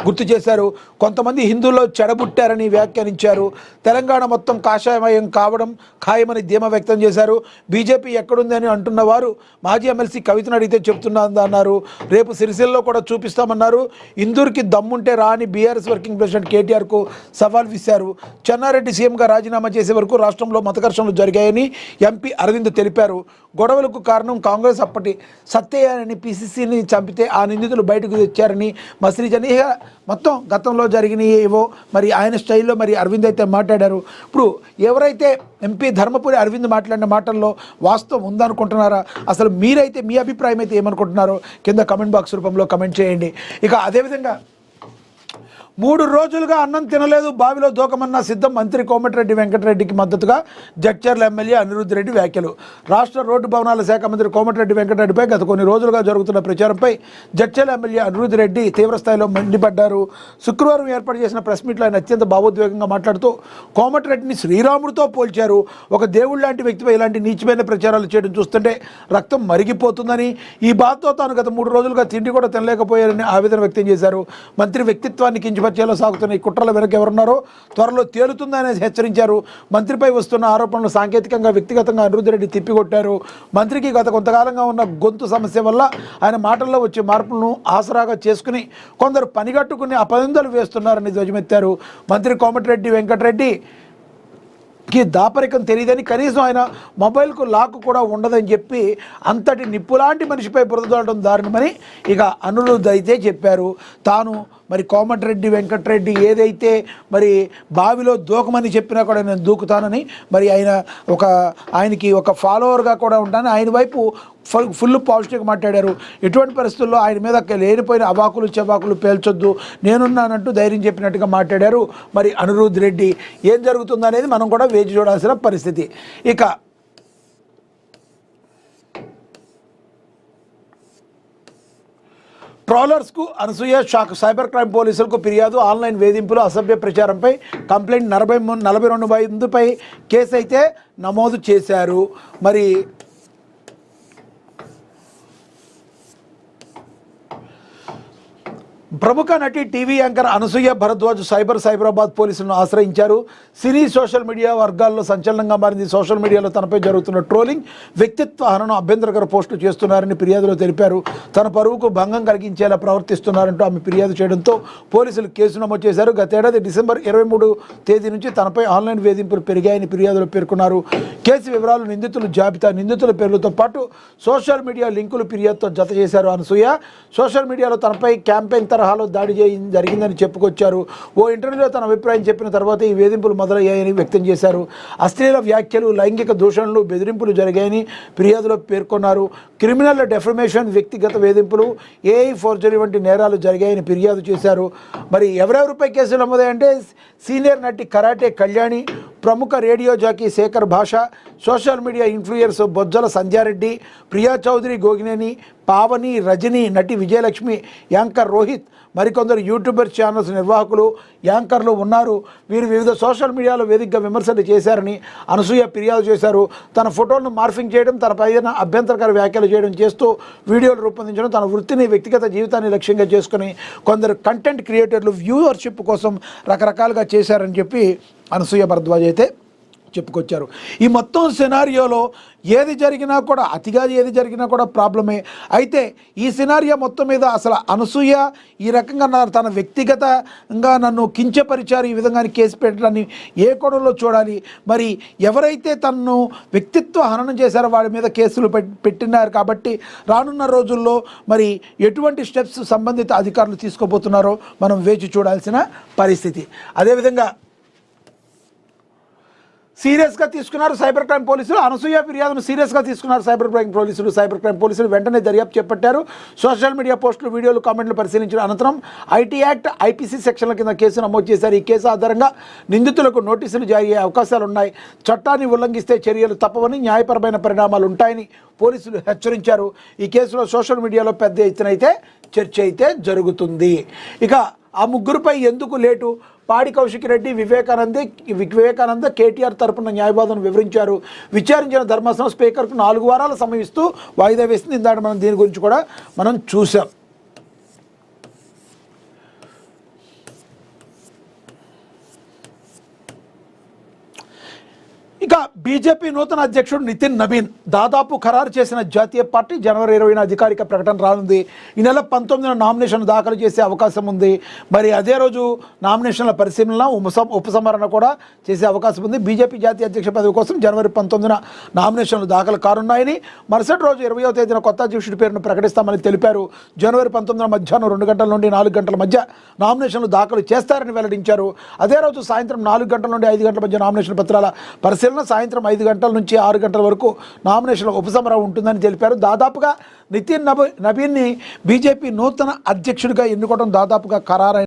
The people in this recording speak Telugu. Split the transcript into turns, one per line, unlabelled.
గుర్తు చేశారు. కొంతమంది హిందువుల్లో చెడబుట్టారని వ్యాఖ్యానించారు. తెలంగాణ మొత్తం కాషాయమయం కావడం ఖాయమని ధీమా వ్యక్తం చేశారు. బీజేపీ ఎక్కడుందని అంటున్న వారు మాజీ ఎమ్మెల్సీ కవితను అడిగితే చెప్తున్నదన్నారు. రేపు సిరిసిల్లలో కూడా చూపిస్తామన్నారు. ఇందూరుకి దమ్ముంటే రా అని బీఆర్ఎస్ వర్కింగ్ ప్రెసిడెంట్ కేటీఆర్కు సవాల్ విసిరారు. చెన్నారెడ్డి సీఎంగా రాజీనామా చేసే వరకు రాష్ట్రంలో మత ఘర్షణలు జరిగాయని ఎంపీ అరవింద్ తెలిపారు. గొడవలకు కారణం కాంగ్రెస్ అప్పటి సత్తయ్యని పీసీసీని చంపితే ఆ నిందితులు బయటకు తెచ్చారని మసిరిజని మొత్తం గతంలో జరిగినాయి ఏవో మరి ఆయన స్టైల్లో మరి అరవింద్ అయితే మాట్లాడారు. ఇప్పుడు ఎవరైతే ఎంపీ ధర్మపురి అరవింద్ మాట్లాడిన మాటల్లో వాస్తవం ఉందనుకుంటున్నారా? అసలు మీరైతే మీ అభిప్రాయం అయితే ఏమనుకుంటున్నారో కింద కమెంట్ బాక్స్ రూపంలో కమెంట్ చేయండి. ఇక అదేవిధంగా 3 రోజులుగా అన్నం తినలేదు, బావిలో దూకమన్న సిద్ధం మంత్రి కోమటిరెడ్డి వెంకటరెడ్డికి మద్దతుగా జడ్చర్ల ఎమ్మెల్యే అనిరుద్ధ్ రెడ్డి వ్యాఖ్యలు. రాష్ట్ర రోడ్డు భవనాల శాఖ మంత్రి కోమటిరెడ్డి వెంకటరెడ్డిపై గత కొన్ని రోజులుగా జరుగుతున్న ప్రచారంపై జడ్చర్ల ఎమ్మెల్యే అనిరుద్ధ్ రెడ్డి తీవ్రస్థాయిలో మండిపడ్డారు. శుక్రవారం ఏర్పాటు చేసిన ప్రెస్ మీట్లో ఆయన అత్యంత భావోద్వేగంగా మాట్లాడుతూ కోమటిరెడ్డిని శ్రీరాముడితో పోల్చారు. ఒక దేవుడు లాంటి వ్యక్తిపై ఇలాంటి నీచమైన ప్రచారాలు చేయడం చూస్తుంటే రక్తం మరిగిపోతుందని, ఈ బాధతో తాను గత 3 రోజులుగా తిండి కూడా తినలేకపోయారని ఆవేదన వ్యక్తం చేశారు. మంత్రి వ్యక్తిత్వాన్ని కించపరిచేలా సాగుతున్న ఈ కుట్రల వెనక ఎవరున్నారో త్వరలో తేలుతుందని హెచ్చరించారు. మంత్రిపై వస్తున్న ఆరోపణలు సాంకేతికంగా వ్యక్తిగతంగా అనిరుద్ధ్ రెడ్డి తిప్పికొట్టారు. మంత్రికి గత కొంతకాలంగా ఉన్న గొంతు సమస్య వల్ల ఆయన మాటల్లో వచ్చే మార్పులను ఆసరాగా చేసుకుని కొందరు పనిగట్టుకుని అపనిందలు వేస్తున్నారని ధ్వజమెత్తారు. మంత్రి కోమటిరెడ్డి వెంకటరెడ్డి దాపరికం తెలియదని, కనీసం ఆయన మొబైల్కు లాక్ కూడా ఉండదని చెప్పి అంతటి నిప్పులాంటి మనిషిపై బురదలడం దారుణమని ఇక అనిరుద్ధ్ అయితే చెప్పారు. తాను మరి కోమటిరెడ్డి వెంకటరెడ్డి ఏదైతే మరి బావిలో దూకమని చెప్పినా కూడా నేను దూకుతానని, మరి ఆయనకి ఒక ఫాలోవర్గా కూడా ఉంటానని ఆయన వైపు ఫుల్ పాజిటివ్గా మాట్లాడారు. ఎటువంటి పరిస్థితుల్లో ఆయన మీద లేనిపోయిన అవాకులు చెవాకులు పేల్చొద్దు, నేనున్నానంటూ ధైర్యం చెప్పినట్టుగా మాట్లాడారు మరి అనిరుద్ధ్ రెడ్డి. ఏం జరుగుతుందనేది మనం కూడా వేచి చూడాల్సిన పరిస్థితి. ఇక ట్రోలర్స్కు అనసూయ షాక్. సైబర్ క్రైమ్ పోలీసులకు ఫిర్యాదు. ఆన్లైన్ వేధింపులు, అసభ్య ప్రచారంపై కంప్లైంట్. 42 మందిపై కేసు అయితే నమోదు చేశారు. మరి ప్రముఖ నటి టీవీ యాంకర్ అనసూయ భరద్వాజ్ సైబరాబాద్ పోలీసులను ఆశ్రయించారు. సినీ సోషల్ మీడియా వర్గాల్లో సంచలనంగా మారింది. సోషల్ మీడియాలో తనపై జరుగుతున్న ట్రోలింగ్, వ్యక్తిత్వ హననం, అభ్యంతరకర పోస్టులు చేస్తున్నారని ఫిర్యాదులో తెలిపారు. తన పరువుకు భంగం కలిగించేలా ప్రవర్తిస్తున్నారంటూ ఆమె ఫిర్యాదు చేయడంతో పోలీసులు కేసు నమోదు చేశారు. గతేడాది డిసెంబర్ 23 తేదీ నుంచి తనపై ఆన్లైన్ వేధింపులు పెరిగాయని ఫిర్యాదులో పేర్కొన్నారు. కేసు వివరాలు, నిందితుల జాబితా, నిందితుల పేర్లతో పాటు సోషల్ మీడియా లింకులు ఫిర్యాదుతో జత చేశారు. అనసూయ సోషల్ మీడియాలో తనపై క్యాంపెయిన్ తరహాలో దాడి జరిగిందని చెప్పుకొచ్చారు. ఓ ఇంటర్వ్యూలో తన అభిప్రాయం చెప్పిన తర్వాత ఈ వేధింపులు మొదలయ్యాయని వ్యక్తం చేశారు. అశ్లీల వ్యాఖ్యలు, లైంగిక దూషణలు, బెదిరింపులు జరిగాయని ఫిర్యాదులో పేర్కొన్నారు. క్రిమినల్ డెఫమేషన్, వ్యక్తిగత వేధింపులు, ఏఐ ఫోర్జరీ వంటి నేరాలు జరిగాయని ఫిర్యాదు చేశారు. మరి ఎవరెవరిపై కేసులు నమోదాయంటే సీనియర్ నటి కరాటే కళ్యాణి, ప్రముఖ radio jockey Shekhar Basha, social media influencers Bojjala Sandhya Reddy, Priya Chowdary Gogineni, Pavani, Rajani, నటి విజయలక్ష్మి, యాంకర్ రోహిత్, మరికొందరు యూట్యూబర్ ఛానల్స్ నిర్వాహకులు, యాంకర్లు ఉన్నారు. వీరు వివిధ సోషల్ మీడియాలో వేదికగా విమర్శలు చేశారని అనసూయ ఫిర్యాదు చేశారు. తన ఫోటోలను మార్ఫింగ్ చేయడం, తన పైన అభ్యంతరకర వ్యాఖ్యలు చేయడం చేస్తూ వీడియోలు రూపొందించడం, తన వృత్తిని, వ్యక్తిగత జీవితాన్ని లక్ష్యంగా చేసుకుని కొందరు కంటెంట్ క్రియేటర్లు వ్యూవర్షిప్ కోసం రకరకాలుగా చేశారని చెప్పి అనసూయ భరద్వాజ్ అయితే చెప్పుకొచ్చారు. ఈ మొత్తం సినారియోలో ఏది జరిగినా కూడా, అతిగా ఏది జరిగినా కూడా ప్రాబ్లమే. అయితే ఈ సినారియో మొత్తం మీద అసలు అనసూయ ఈ రకంగా తన వ్యక్తిగతంగా నన్ను కించపరిచారు, ఈ విధంగా కేసు పెట్టడాన్ని ఏ కోణంలో చూడాలి? మరి ఎవరైతే తనను వ్యక్తిత్వ హననం చేశారో వాడి మీద కేసులు పెట్టినారు కాబట్టి రానున్న రోజుల్లో మరి ఎటువంటి స్టెప్స్ సంబంధిత అధికారులు తీసుకోబోతున్నారో మనం వేచి చూడాల్సిన పరిస్థితి. అదేవిధంగా సీరియస్గా తీసుకున్నారు సైబర్ క్రైమ్ పోలీసులు. అనసూయ ఫిర్యాదును సీరియస్గా తీసుకున్నారు సైబర్ క్రైమ్ పోలీసులు వెంటనే దర్యాప్తు చేపట్టారు. సోషల్ మీడియా పోస్టులు, వీడియోలు, కామెంట్లు పరిశీలించిన అనంతరం ఐటీ యాక్ట్, ఐపీసీ సెక్షన్ల కింద కేసు నమోదు చేశారు. ఈ కేసు ఆధారంగా నిందితులకు నోటీసులు జారీ అయ్యే అవకాశాలున్నాయి. చట్టాన్ని ఉల్లంఘిస్తే చర్యలు తప్పవని, న్యాయపరమైన పరిణామాలు ఉంటాయని పోలీసులు హెచ్చరించారు. ఈ కేసులో సోషల్ మీడియాలో పెద్ద ఎత్తున అయితే చర్చ అయితే జరుగుతుంది. ఇక ఆ ముగ్గురుపై ఎందుకు లేటు? పాడి కౌశిక్ రెడ్డి, వివేకానంద కేటీఆర్ తరపున న్యాయవాదం వివరించారు. విచారించిన ధర్మాసనం స్పీకర్కు 4 వారాల సమయం ఇస్తూ వాయిదా వేసింది. ఇందాక మనం దీని గురించి కూడా మనం చూసాం. ఇక బీజేపీ నూతన అధ్యక్షుడు నితిన్ నబీన్ దాదాపు ఖరారు చేసిన జాతీయ పార్టీ జనవరి 20న అధికారిక ప్రకటన రానుంది. ఈ నెల 19న నామినేషన్ దాఖలు చేసే అవకాశం ఉంది. మరి అదే రోజు నామినేషన్ల పరిశీలన ఉపసంహరణ కూడా చేసే అవకాశం ఉంది. బీజేపీ జాతీయ అధ్యక్ష పదవి కోసం జనవరి 19న నామినేషన్లు దాఖలు కానున్నాయని, మరుసటి రోజు 20వ తేదీన కొత్త అధ్యక్షుడి పేరును ప్రకటిస్తామని తెలిపారు. జనవరి 19న మధ్యాహ్నం 2 గంటల నుండి 4 గంటల మధ్య నామినేషన్లు దాఖలు చేస్తారని వెల్లడించారు. అదే రోజు సాయంత్రం 4 గంటల నుండి 5 గంటల మధ్య నామినేషన్ పత్రాల పరిశీలన, సాయంత్రం 5 గంటల నుంచి 6 గంటల వరకు నామినేషన్ల ఉపసంహరణ ఉంటుందని తెలిపారు. దాదాపుగా నితిన్ నబీన్ని బీజేపీ నూతన అధ్యక్షుడిగా ఎన్నుకోవడం దాదాపుగా ఖరారైంది.